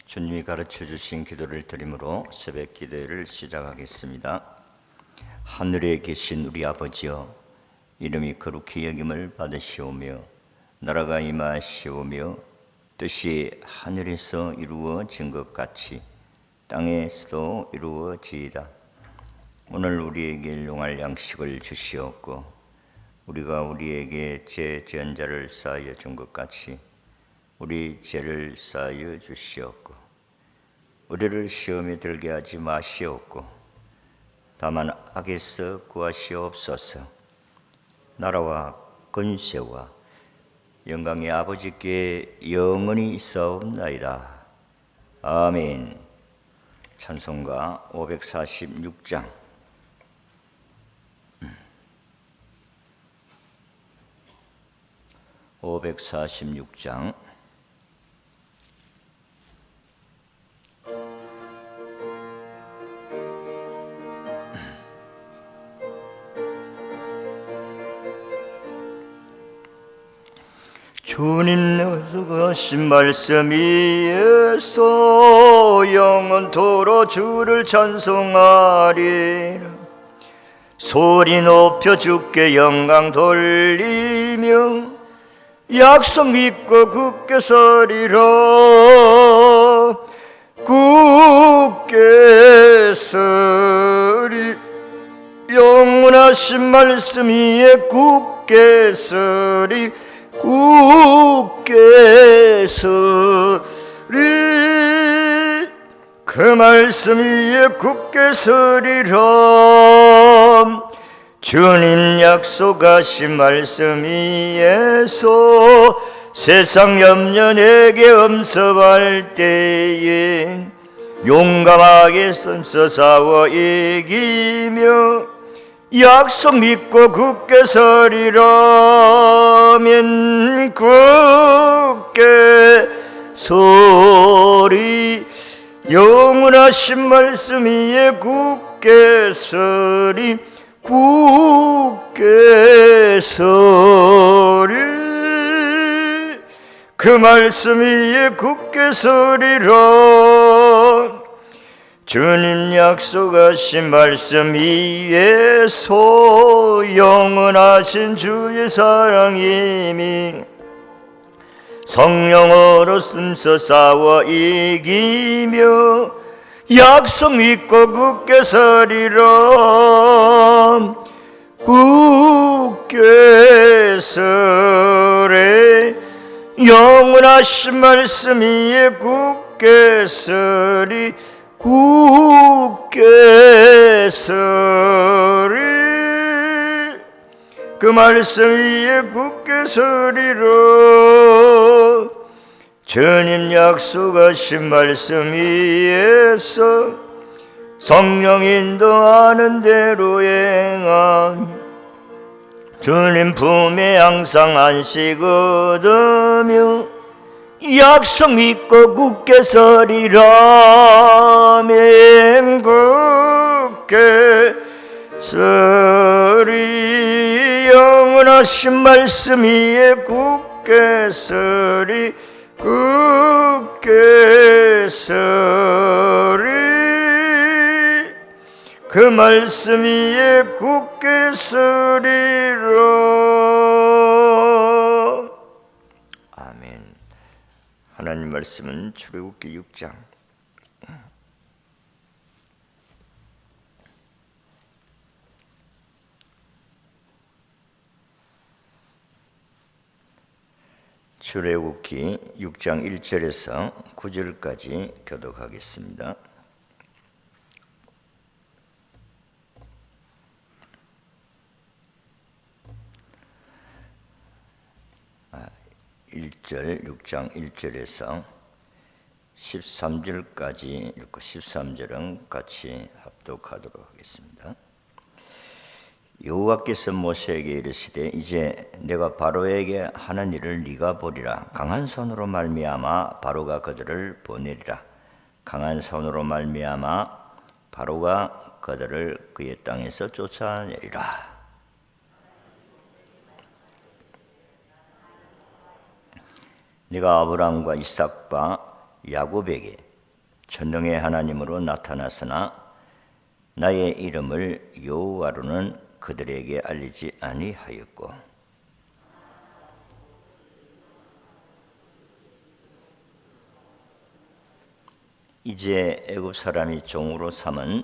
주님이 가르쳐 주신 기도를 드림으로 새벽 기도를 시작하겠습니다. 하늘에 계신 우리 아버지여, 이름이 거룩히 여김을 받으시오며 나라가 임하시오며 뜻이 하늘에서 이루어진 것 같이 땅에서도 이루어지이다. 오늘 우리에게 일용할 양식을 주시옵고 우리가 우리에게 죄지은 자를 사하여 준 것 같이 우리 죄를 사하여 주시옵고 우리를 시험에 들게 하지 마시옵고 다만 악에서 구하시옵소서. 나라와 권세와 영광의 아버지께 영원히 있사옵나이다. 아멘. 찬송가 546장. 주님 약속하신 말씀 위에서 영원토록 주를 찬송하리라. 소리 높여 주께 영광 돌리며 약속 믿고 굳게 서리라. 굳게 서리 영원하신 말씀 위에 굳게 서리 굳게 서리 그 말씀 위에 굳게 서리라. 주님 약속하신 말씀 위에서 세상 염려 내게 엄습할 때에 용감하게 섬서 싸워 이기며 약속 믿고 굳게 서리라면 굳게 서리 영원하신 말씀 위에 굳게 서리 굳게 서리 그 말씀 위에 굳게 서리라. 주님 약속하신 말씀 위에서 영원하신 주의 사랑임이 성령으로 숨서 싸워 이기며 약속 믿고 굳게 서리라. 굳게 서래 영원하신 말씀 위에 굳게 서리 굳게 서리 그 말씀 위에 굳게 서리라. 주님 약속하신 말씀 위에서 성령 인도하는 대로 행함 주님 품에 항상 안식 얻으며 약속 믿고 굳게 서리라면 굳게 서리 영원하신 말씀 위에 굳게 서리 굳게 서리 그 말씀 위에 굳게 서리라. 아멘. 하나님 말씀은 출애굽기 6장 출애굽기 6장 1절에서 9절까지 교독하겠습니다. (1절) 6장 1절에서 13절까지 읽고 13절은 같이 합독하도록 하겠습니다. 여호와께서 모세에게 이르시되 이제 내가 바로에게 하는 일을 네가 보리라. 강한 손으로 말미암아 바로가 그들을 보내리라. 강한 손으로 말미암아 바로가 그들을 그의 땅에서 쫓아내리라. 네가 아브라함과 이삭과 야곱에게 전능의 하나님으로 나타났으나 나의 이름을 여호와로는 그들에게 알리지 아니하였고 이제 애굽 사람이 종으로 삼은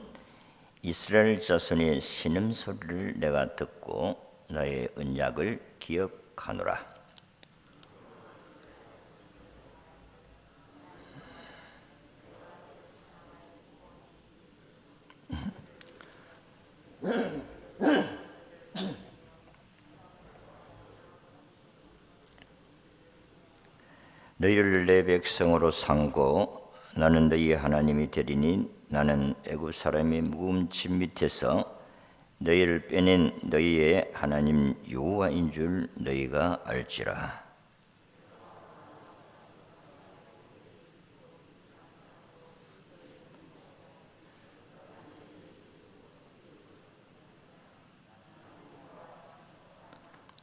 이스라엘 자손의 신음소리를 내가 듣고 나의 언약을 기억하노라. 너희를 내 백성으로 삼고 나는 너희의 하나님이 되리니 나는 애굽 사람의 무거운 짐 밑에서 너희를 빼낸 너희의 하나님 여호와인 줄 너희가 알지라.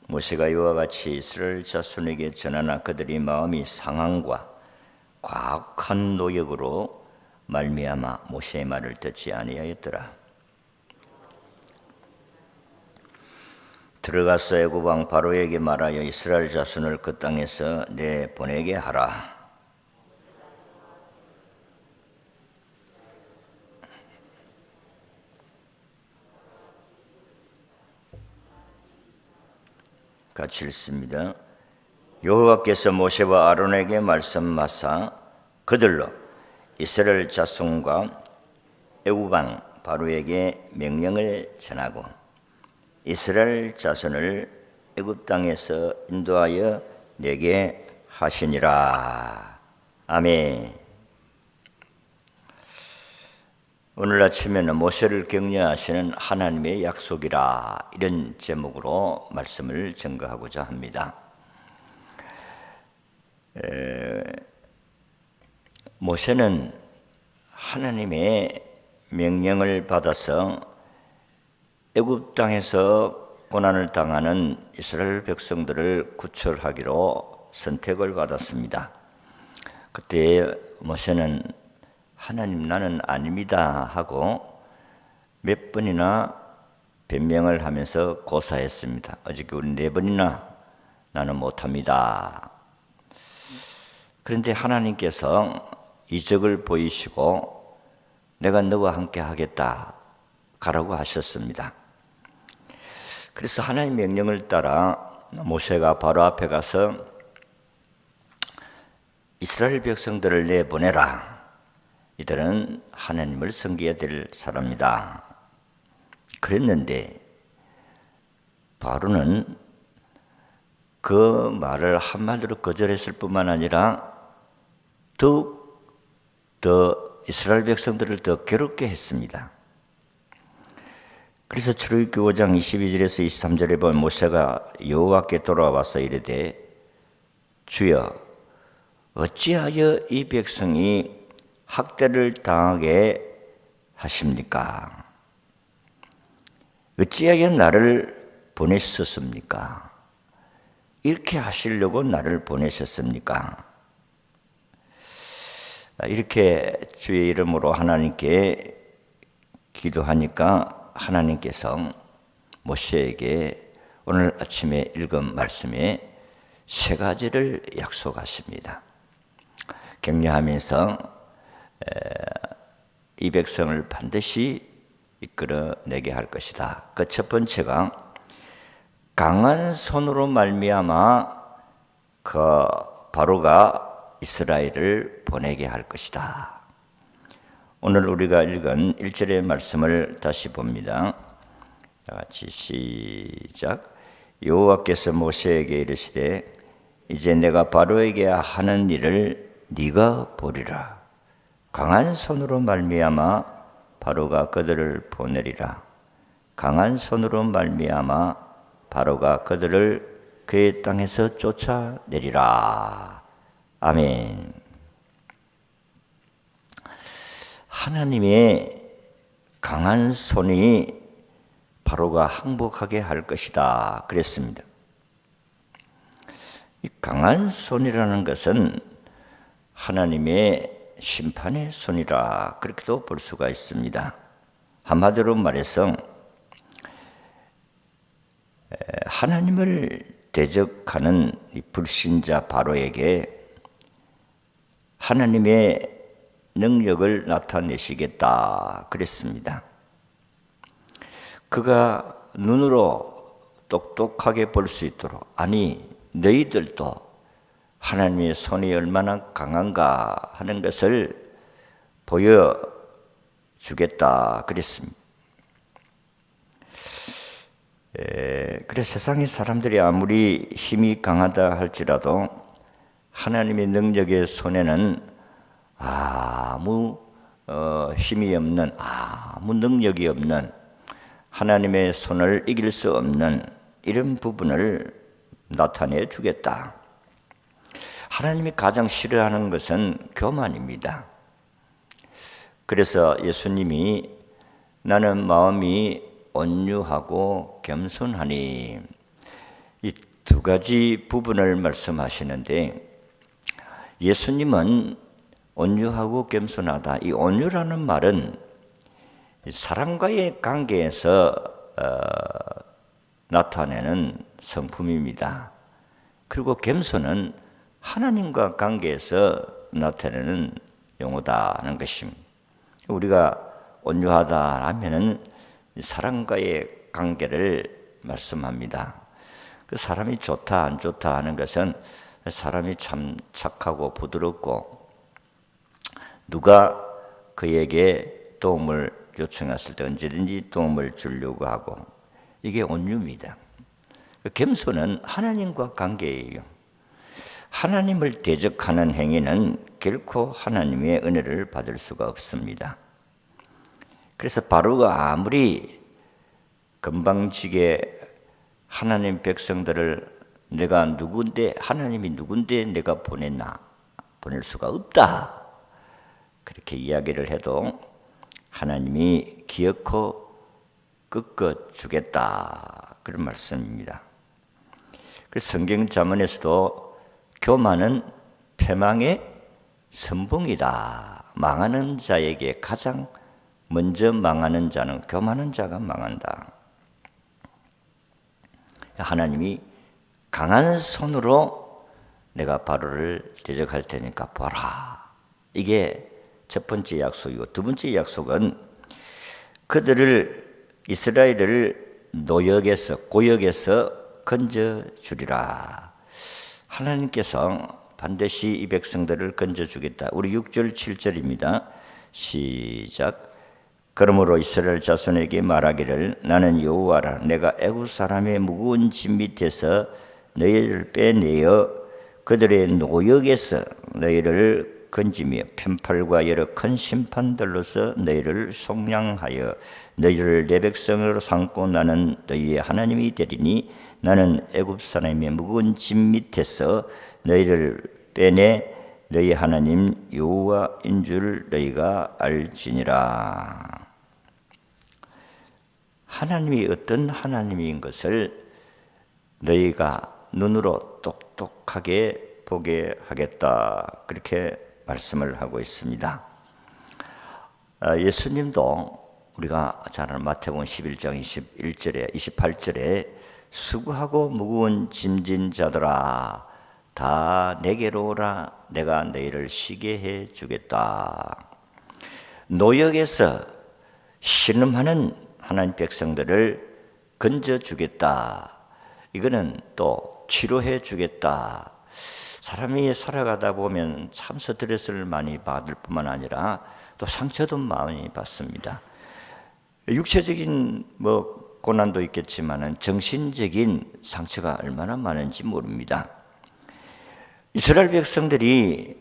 모세가 이와 같이 이스라엘 자손에게 전하나 그들이 마음이 상함과 과학한 노역으로 말미암아 모세의 말을 듣지 아니하였더라. 들어가서 애굽 왕 바로에게 말하여 이스라엘 자손을 그 땅에서 내보내게 하라. 같이 읽습니다. 여호와께서 모세와 아론에게 말씀하사 그들로 이스라엘 자손과 애굽 왕 바로에게 명령을 전하고 이스라엘 자손을 애굽 땅에서 인도하여 내게 하시니라. 아멘. 오늘 아침에는 모세를 격려하시는 하나님의 약속이라 이런 제목으로 말씀을 증거하고자 합니다. 모세는 하나님의 명령을 받아서 애굽 땅에서 고난을 당하는 이스라엘 백성들을 구출하기로 선택을 받았습니다. 그때 모세는 하나님 나는 아닙니다 하고 몇 번이나 변명을 하면서 고사했습니다. 어저께 우리 4번이나 나는 못합니다. 그런데 하나님께서 이적을 보이시고 내가 너와 함께 하겠다 가라고 하셨습니다. 그래서 하나님 명령을 따라 모세가 바로 앞에 가서 이스라엘 백성들을 내보내라. 이들은 하나님을 섬겨야 될 사람이다. 그랬는데 바로는 그 말을 한마디로 거절했을 뿐만 아니라 더욱 더 이스라엘 백성들을 더 괴롭게 했습니다. 그래서 출애굽기 5장 22절에서 23절에 보면 모세가 여호와께 돌아와서 이르되 주여 어찌하여 이 백성이 학대를 당하게 하십니까? 어찌하여 나를 보내셨습니까? 이렇게 하시려고 나를 보내셨습니까? 이렇게 주의 이름으로 하나님께 기도하니까 하나님께서 모세에게 오늘 아침에 읽은 말씀에 3가지를 약속하십니다. 격려하면서 이 백성을 반드시 이끌어내게 할 것이다. 그 첫 번째가 강한 손으로 말미암아 그 바로가 이스라엘을 보내게 할 것이다. 오늘 우리가 읽은 1절의 말씀을 다시 봅니다. 다 같이 시작. 여호와께서 모세에게 이르시되 이제 내가 바로에게 하는 일을 네가 보리라. 강한 손으로 말미암아 바로가 그들을 보내리라. 강한 손으로 말미암아 바로가 그들을 그의 땅에서 쫓아내리라. 아멘. 하나님의 강한 손이 바로가 항복하게 할 것이다 그랬습니다. 이 강한 손이라는 것은 하나님의 심판의 손이라 그렇게도 볼 수가 있습니다. 한마디로 말해서 하나님을 대적하는 이 불신자 바로에게 하나님의 능력을 나타내시겠다 그랬습니다. 그가 눈으로 똑똑하게 볼 수 있도록, 아니 너희들도 하나님의 손이 얼마나 강한가 하는 것을 보여주겠다 그랬습니다. 그래서 세상의 사람들이 아무리 힘이 강하다 할지라도 하나님의 능력의 손에는 아무 힘이 없는, 아무 능력이 없는, 하나님의 손을 이길 수 없는 이런 부분을 나타내 주겠다. 하나님이 가장 싫어하는 것은 교만입니다. 그래서 예수님이 나는 마음이 온유하고 겸손하니, 이 두 가지 부분을 말씀하시는데, 예수님은 온유하고 겸손하다. 이 온유라는 말은 사람과의 관계에서 나타내는 성품입니다. 그리고 겸손은 하나님과 관계에서 나타내는 용어다는 것입니다. 우리가 온유하다 하면은 사람과의 관계를 말씀합니다. 그 사람이 좋다 안 좋다 하는 것은 사람이 참 착하고 부드럽고 누가 그에게 도움을 요청했을 때 언제든지 도움을 주려고 하고, 이게 온유입니다. 겸손은 하나님과 관계예요. 하나님을 대적하는 행위는 결코 하나님의 은혜를 받을 수가 없습니다. 그래서 바로가 아무리 건방지게 하나님 백성들을 내가 누군데, 하나님이 누군데 내가 보낼 수가 없다 그렇게 이야기를 해도 하나님이 기어코 꺾어주겠다 그런 말씀입니다. 그래서 성경 잠언에서도 교만은 패망의 선봉이다. 망하는 자에게 가장 먼저 망하는 자는 교만한 자가 망한다. 하나님이 강한 손으로 내가 바로를 대적할 테니까 보라. 이게 첫 번째 약속이고, 두 번째 약속은 그들을, 이스라엘을 노역에서, 고역에서 건져주리라. 하나님께서 반드시 이 백성들을 건져주겠다. 우리 6절 7절입니다. 시작. 그러므로 이스라엘 자손에게 말하기를 나는 여호와라. 내가 애굽 사람의 무거운 짐 밑에서 너희를 빼내어 그들의 노역에서 너희를 건지며 편팔과 여러 큰 심판들로서 너희를 속량하여 너희를 내 백성으로 삼고 나는 너희의 하나님이 되리니 나는 애굽 사람의 무거운 짐 밑에서 너희를 빼내 너희 하나님 여호와인 줄 너희가 알지니라. 하나님이 어떤 하나님인 것을 너희가 눈으로 똑똑하게 보게 하겠다 그렇게 말씀을 하고 있습니다. 예수님도 우리가 잘 아는 마태복음 11장 21절에 28절에 수고하고 무거운 짐진 자들아 다 내게로 오라. 내가 너희를 쉬게 해 주겠다. 노역에서 신음하는 하나님 백성들을 건져 주겠다. 이거는 또 치료해 주겠다. 사람이 살아가다 보면 참 스트레스를 많이 받을 뿐만 아니라 또 상처도 많이 받습니다. 육체적인 고난도 있겠지만은 정신적인 상처가 얼마나 많은지 모릅니다. 이스라엘 백성들이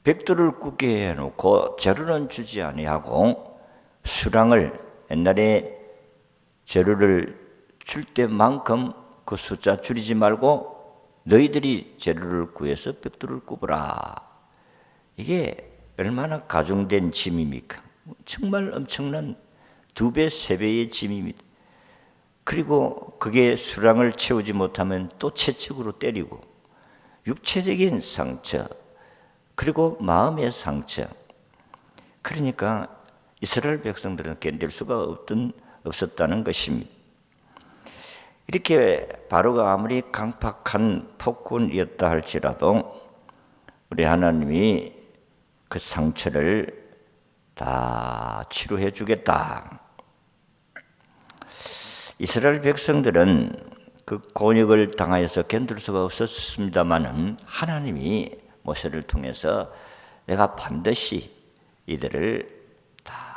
백도를 굳게 해놓고 재료는 주지 아니하고 수량을, 옛날에 재료를 줄 때만큼 그 숫자 줄이지 말고 너희들이 재료를 구해서 백도를 굽어라. 이게 얼마나 가중된 짐입니까? 정말 엄청난 2배, 3배의 짐입니다. 그리고 그게 수량을 채우지 못하면 또 채찍으로 때리고, 육체적인 상처, 그리고 마음의 상처, 그러니까 이스라엘 백성들은 견딜 수가 없었다는 것입니다. 이렇게 바로가 아무리 강팍한 폭군이었다 할지라도 우리 하나님이 그 상처를 다 치료해 주겠다. 이스라엘 백성들은 그 곤욕을 당하여서 견딜 수가 없었습니다마는 하나님이 모세를 통해서 내가 반드시 이들을 다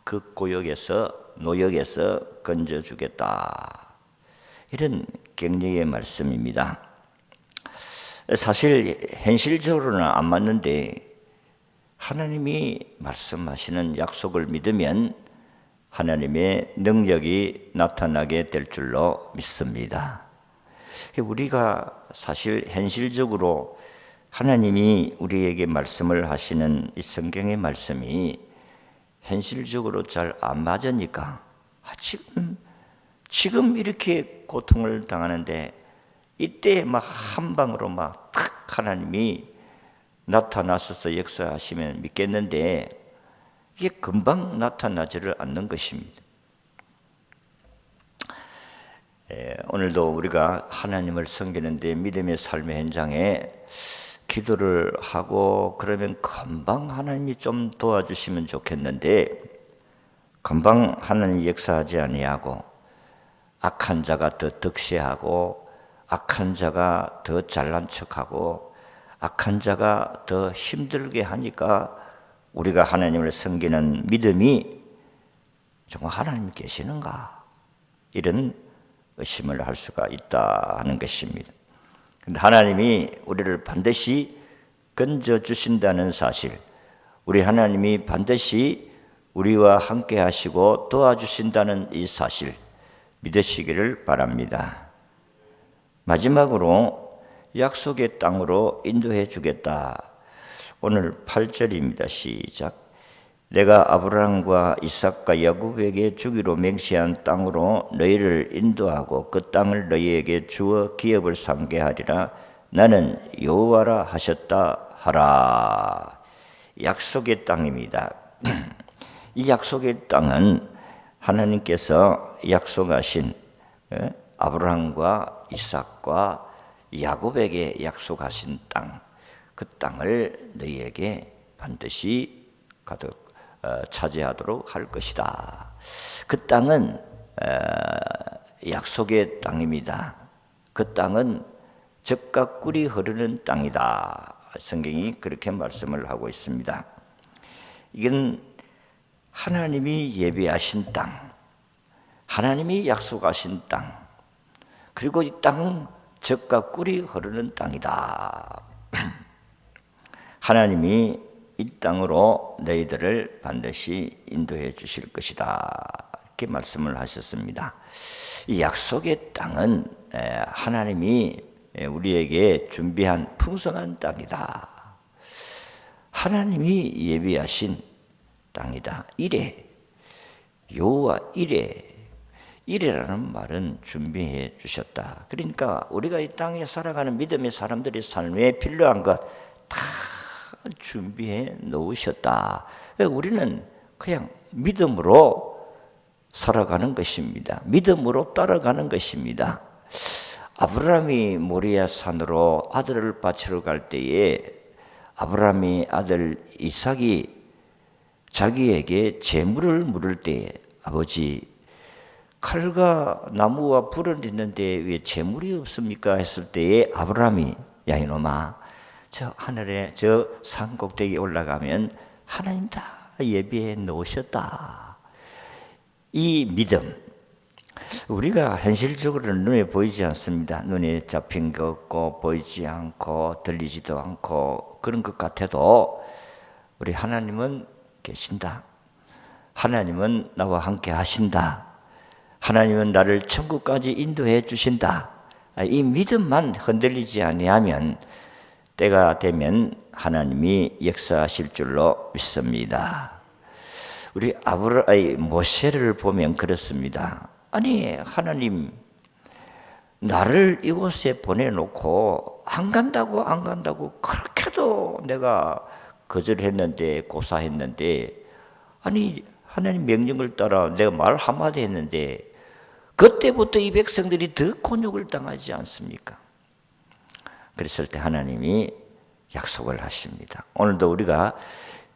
그 고역에서 노역에서 건져주겠다. 이런 격려의 말씀입니다. 사실 현실적으로는 안 맞는데 하나님이 말씀하시는 약속을 믿으면 하나님의 능력이 나타나게 될 줄로 믿습니다. 우리가 사실 현실적으로 하나님이 우리에게 말씀을 하시는 이 성경의 말씀이 현실적으로 잘 안 맞으니까 지금 이렇게 고통을 당하는데 이때 막 한 방으로 막 탁 하나님이 나타나셔서 역사하시면 믿겠는데 이게 금방 나타나지를 않는 것입니다. 오늘도 우리가 하나님을 섬기는데 믿음의 삶의 현장에 기도를 하고 그러면 금방 하나님이 좀 도와주시면 좋겠는데 금방 하나님이 역사하지 아니하고 악한 자가 더 득세하고 악한 자가 더 잘난 척하고 악한 자가 더 힘들게 하니까 우리가 하나님을 섬기는 믿음이 정말 하나님이 계시는가? 이런 의심을 할 수가 있다 하는 것입니다. 근데 하나님이 우리를 반드시 건져주신다는 사실, 우리 하나님이 반드시 우리와 함께 하시고 도와주신다는 이 사실 믿으시기를 바랍니다. 마지막으로 약속의 땅으로 인도해 주겠다. 오늘 8절입니다. 시작. 내가 아브라함과 이삭과 야곱에게 주기로 맹세한 땅으로 너희를 인도하고 그 땅을 너희에게 주어 기업을 삼게 하리라. 나는 여호와라 하셨다 하라. 약속의 땅입니다. 이 약속의 땅은 하나님께서 약속하신 아브라함과 이삭과 야곱에게 약속하신 땅, 그 땅을 너희에게 반드시 가득 차지하도록 할 것이다. 그 땅은 약속의 땅입니다. 그 땅은 젖과 꿀이 흐르는 땅이다. 성경이 그렇게 말씀을 하고 있습니다. 이건 하나님이 예비하신 땅, 하나님이 약속하신 땅, 그리고 이 땅은 젖과 꿀이 흐르는 땅이다. 하나님이 이 땅으로 너희들을 반드시 인도해 주실 것이다. 이렇게 말씀을 하셨습니다. 이 약속의 땅은 하나님이 우리에게 준비한 풍성한 땅이다. 하나님이 예비하신 땅이다. 이래, 여호와 이래라는 말은 준비해 주셨다. 그러니까 우리가 이 땅에 살아가는 믿음의 사람들의 삶에 필요한 것 다 준비해 놓으셨다. 우리는 그냥 믿음으로 살아가는 것입니다. 믿음으로 따라가는 것입니다. 아브라함이 모리아 산으로 아들을 바치러 갈 때에 아브라함이 아들 이삭이 자기에게 제물을 물을 때에 아버지 칼과 나무와 불은 있는데 왜 제물이 없습니까? 했을 때에 아브라함이 야 이놈아 저 하늘에 저 산 꼭대기에 올라가면 하나님 다 예비해 놓으셨다. 이 믿음 우리가 현실적으로는 눈에 보이지 않습니다. 눈에 잡힌 것 없고 보이지 않고 들리지도 않고 그런 것 같아도 우리 하나님은 계신다. 하나님은 나와 함께 하신다. 하나님은 나를 천국까지 인도해 주신다. 이 믿음만 흔들리지 아니하면 때가 되면 하나님이 역사하실 줄로 믿습니다. 우리 모세를 보면 그렇습니다. 아니 하나님 나를 이곳에 보내놓고 안 간다고 그렇게도 내가 거절했는데, 고사했는데, 아니 하나님 명령을 따라 내가 말 한마디 했는데 그때부터 이 백성들이 더 곤욕을 당하지 않습니까? 그랬을 때 하나님이 약속을 하십니다. 오늘도 우리가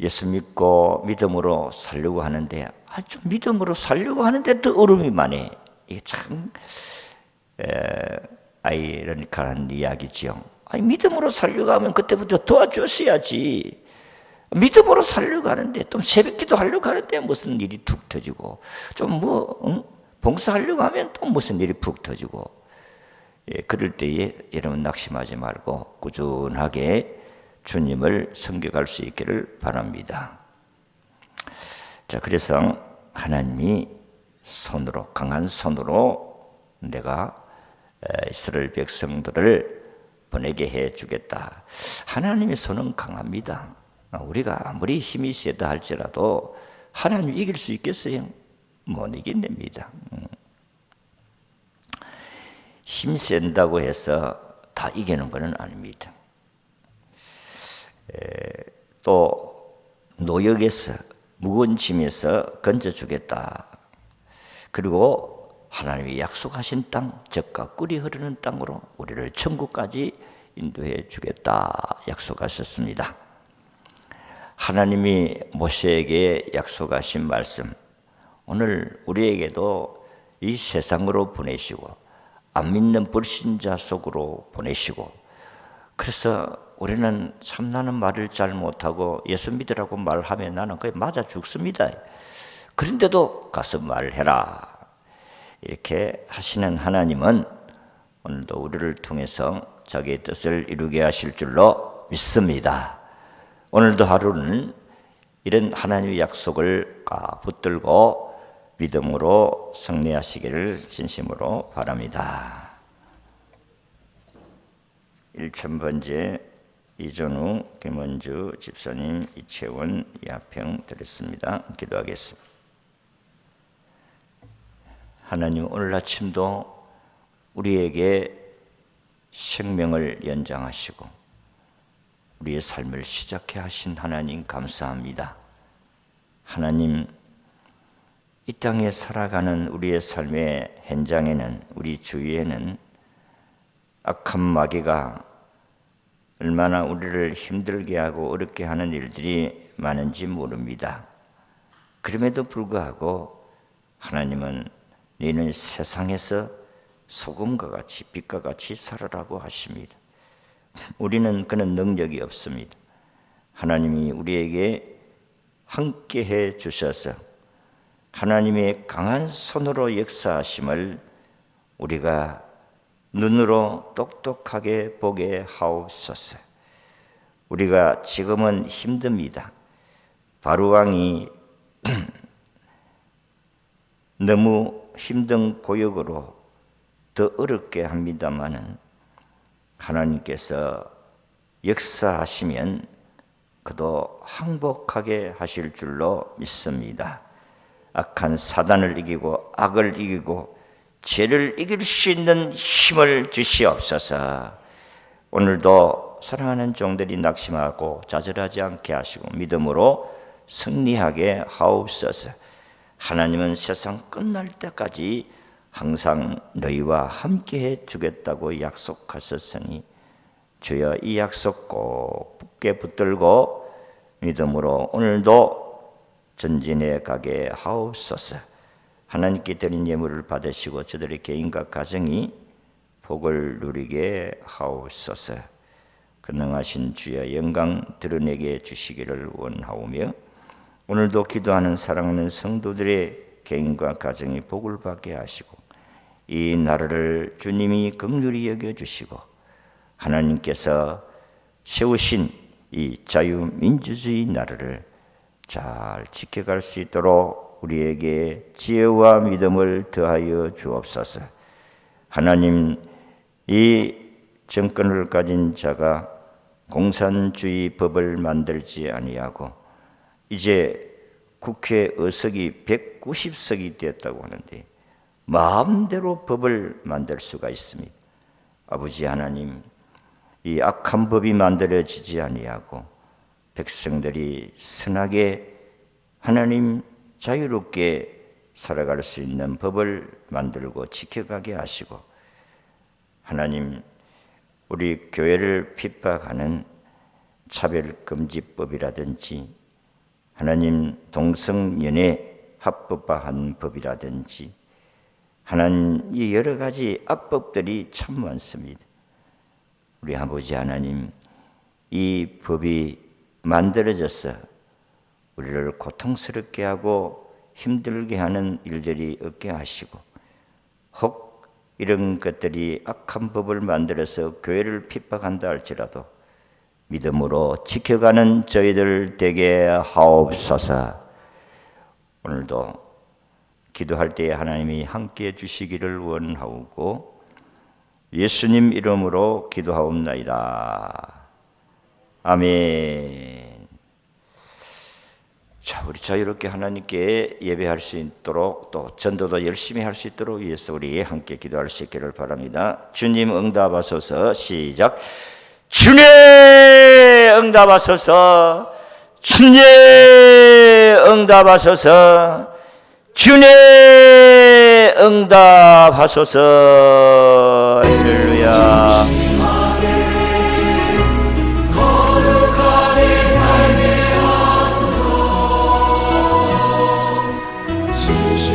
예수 믿고 믿음으로 살려고 하는데 좀 믿음으로 살려고 하는데 또 어려움이 많아. 이게 참 아이러니컬한 이야기지요. 아니, 믿음으로 살려고 하면 그때부터 도와줬어야지. 믿음으로 살려고 하는데 또 새벽기도 하려고 하는데 무슨 일이 툭 터지고 좀 봉사하려고 하면 또 무슨 일이 푹 터지고, 그럴 때에 여러분 낙심하지 말고 꾸준하게 주님을 섬겨갈 수 있기를 바랍니다. 자, 그래서 하나님이 손으로, 강한 손으로 내가 이스라엘 백성들을 보내게 해주겠다. 하나님의 손은 강합니다. 우리가 아무리 힘이 세다 할지라도 하나님 이길 수 있겠어요? 못 이긴답니다. 힘 센다고 해서 다 이기는 것은 아닙니다. 또 노역에서, 무거운 짐에서 건져주겠다. 그리고 하나님이 약속하신 땅, 젖과 꿀이 흐르는 땅으로 우리를 천국까지 인도해 주겠다 약속하셨습니다. 하나님이 모세에게 약속하신 말씀, 오늘 우리에게도 이 세상으로 보내시고 안 믿는 불신자 속으로 보내시고, 그래서 우리는 참 나는 말을 잘 못하고 예수 믿으라고 말하면 나는 그게 맞아 죽습니다. 그런데도 가서 말해라 이렇게 하시는 하나님은 오늘도 우리를 통해서 자기의 뜻을 이루게 하실 줄로 믿습니다. 오늘도 하루는 이런 하나님의 약속을 붙들고 믿음으로 승리하시기를 진심으로 바랍니다. 1000번째 이전우, 김원주 집사님, 이채원, 이하평 드렸습니다. 기도하겠습니다. 하나님, 오늘 아침도 우리에게 생명을 연장하시고 우리의 삶을 시작해 하신 하나님 감사합니다. 하나님, 이 땅에 살아가는 우리의 삶의 현장에는, 우리 주위에는 악한 마귀가 얼마나 우리를 힘들게 하고 어렵게 하는 일들이 많은지 모릅니다. 그럼에도 불구하고 하나님은 너희는 세상에서 소금과 같이 빛과 같이 살아라고 하십니다. 우리는 그런 능력이 없습니다. 하나님이 우리에게 함께해 주셔서 하나님의 강한 손으로 역사하심을 우리가 눈으로 똑똑하게 보게 하옵소서. 우리가 지금은 힘듭니다. 바로왕이 너무 힘든 고역으로 더 어렵게 합니다마는 하나님께서 역사하시면 그도 항복하게 하실 줄로 믿습니다. 악한 사단을 이기고 악을 이기고 죄를 이길 수 있는 힘을 주시옵소서. 오늘도 사랑하는 종들이 낙심하고 좌절하지 않게 하시고 믿음으로 승리하게 하옵소서. 하나님은 세상 끝날 때까지 항상 너희와 함께해 주겠다고 약속하셨으니 주여 이 약속 꼭 굳게 붙들고 믿음으로 오늘도 전진해 가게 하옵소서. 하나님께 드린 예물을 받으시고 저들의 개인과 가정이 복을 누리게 하옵소서. 근능하신 주여 영광 드러내게 주시기를 원하오며 오늘도 기도하는 사랑하는 성도들의 개인과 가정이 복을 받게 하시고 이 나라를 주님이 긍휼히 여겨주시고 하나님께서 세우신 이 자유민주주의 나라를 잘 지켜갈 수 있도록 우리에게 지혜와 믿음을 더하여 주옵소서. 하나님, 이 정권을 가진 자가 공산주의 법을 만들지 아니하고 이제 국회 의석이 190석이 되었다고 하는데 마음대로 법을 만들 수가 있습니다. 아버지 하나님, 이 악한 법이 만들어지지 아니하고 백성들이 선하게 하나님 자유롭게 살아갈 수 있는 법을 만들고 지켜가게 하시고, 하나님 우리 교회를 핍박하는 차별금지법이라든지 하나님 동성연애 합법화한 법이라든지 하나님 이 여러 가지 악법들이 참 많습니다. 우리 아버지 하나님, 이 법이 만들어져서 우리를 고통스럽게 하고 힘들게 하는 일들이 없게 하시고, 혹 이런 것들이 악한 법을 만들어서 교회를 핍박한다 할지라도 믿음으로 지켜가는 저희들 되게 하옵소서. 오늘도 기도할 때에 하나님이 함께해 주시기를 원하오고 예수님 이름으로 기도하옵나이다. 아멘. 자, 우리 자유롭게 하나님께 예배할 수 있도록, 또 전도도 열심히 할 수 있도록 위해서 우리 함께 기도할 수 있기를 바랍니다. 주님 응답하소서. 시작. 주님 응답하소서. 주님 응답하소서. 주님 응답하소서. 할렐루야. 진실